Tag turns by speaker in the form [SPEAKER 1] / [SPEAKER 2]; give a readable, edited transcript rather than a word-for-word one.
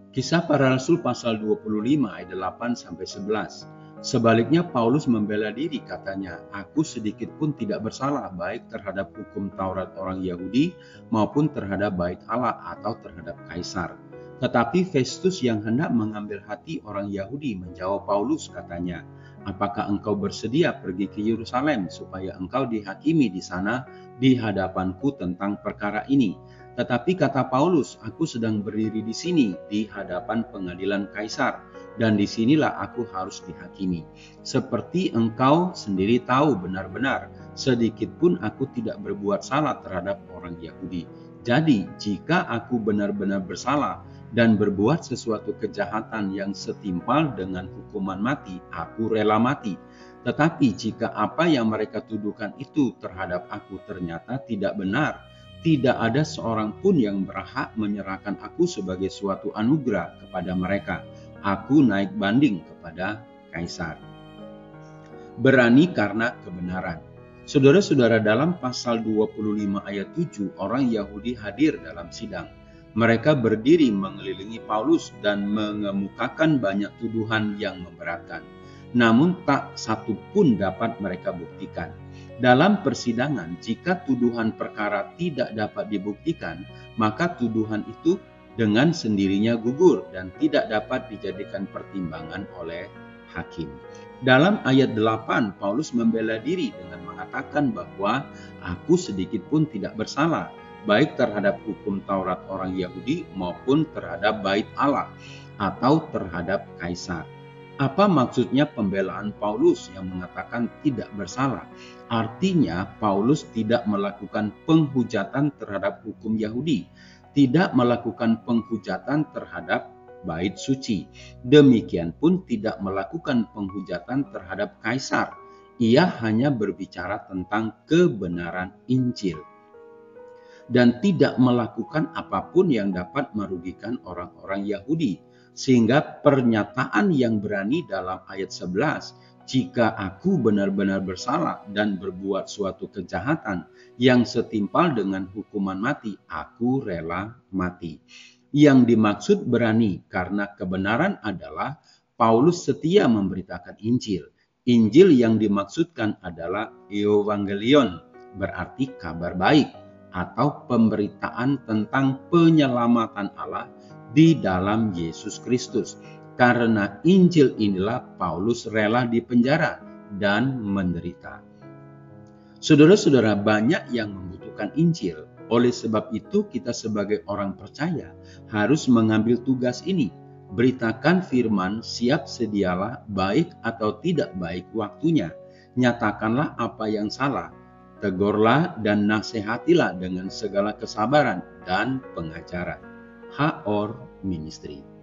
[SPEAKER 1] Kisah Para Rasul pasal 25 ayat 8-11. Sebaliknya Paulus membela diri, katanya, "Aku sedikit pun tidak bersalah baik terhadap hukum Taurat orang Yahudi maupun terhadap bait Allah atau terhadap Kaisar." Tetapi Festus yang hendak mengambil hati orang Yahudi menjawab Paulus, katanya, "Apakah engkau bersedia pergi ke Yerusalem supaya engkau dihakimi di sana di hadapanku tentang perkara ini?" Tetapi kata Paulus, "Aku sedang berdiri di sini di hadapan pengadilan Kaisar, dan disinilah aku harus dihakimi. Seperti engkau sendiri tahu benar-benar, sedikit pun aku tidak berbuat salah terhadap orang Yahudi. Jadi, jika aku benar-benar bersalah dan berbuat sesuatu kejahatan yang setimpal dengan hukuman mati, aku rela mati. Tetapi jika apa yang mereka tuduhkan itu terhadap aku ternyata tidak benar, tidak ada seorang pun yang berhak menyerahkan aku sebagai suatu anugerah kepada mereka. Aku naik banding kepada Kaisar." Berani karena kebenaran. Saudara-saudara, dalam pasal 25 ayat 7, orang Yahudi hadir dalam sidang. Mereka berdiri mengelilingi Paulus dan mengemukakan banyak tuduhan yang memberatkan. Namun tak satu pun dapat mereka buktikan. Dalam persidangan, jika tuduhan perkara tidak dapat dibuktikan, maka tuduhan itu dengan sendirinya gugur dan tidak dapat dijadikan pertimbangan oleh hakim. Dalam ayat 8, Paulus membela diri dengan mengatakan bahwa aku sedikit pun tidak bersalah, baik terhadap hukum Taurat orang Yahudi maupun terhadap bait Allah atau terhadap Kaisar. Apa maksudnya pembelaan Paulus yang mengatakan tidak bersalah? Artinya Paulus tidak melakukan penghujatan terhadap hukum Yahudi, tidak melakukan penghujatan terhadap bait suci. Demikian pun tidak melakukan penghujatan terhadap Kaisar. Ia hanya berbicara tentang kebenaran Injil dan tidak melakukan apapun yang dapat merugikan orang-orang Yahudi. Sehingga pernyataan yang berani dalam ayat 11, "Jika aku benar-benar bersalah dan berbuat suatu kejahatan yang setimpal dengan hukuman mati, aku rela mati." Yang dimaksud berani karena kebenaran adalah Paulus setia memberitakan Injil. Injil yang dimaksudkan adalah Evangelion, berarti kabar baik atau pemberitaan tentang penyelamatan Allah di dalam Yesus Kristus. Karena Injil inilah Paulus rela dipenjara dan menderita. Saudara-saudara, banyak yang membutuhkan Injil. Oleh sebab itu, kita sebagai orang percaya harus mengambil tugas ini. Beritakan firman, siap sedialah, baik atau tidak baik waktunya. Nyatakanlah apa yang salah. Tegurlah dan nasihatilah dengan segala kesabaran dan pengajaran. HOR Ministry.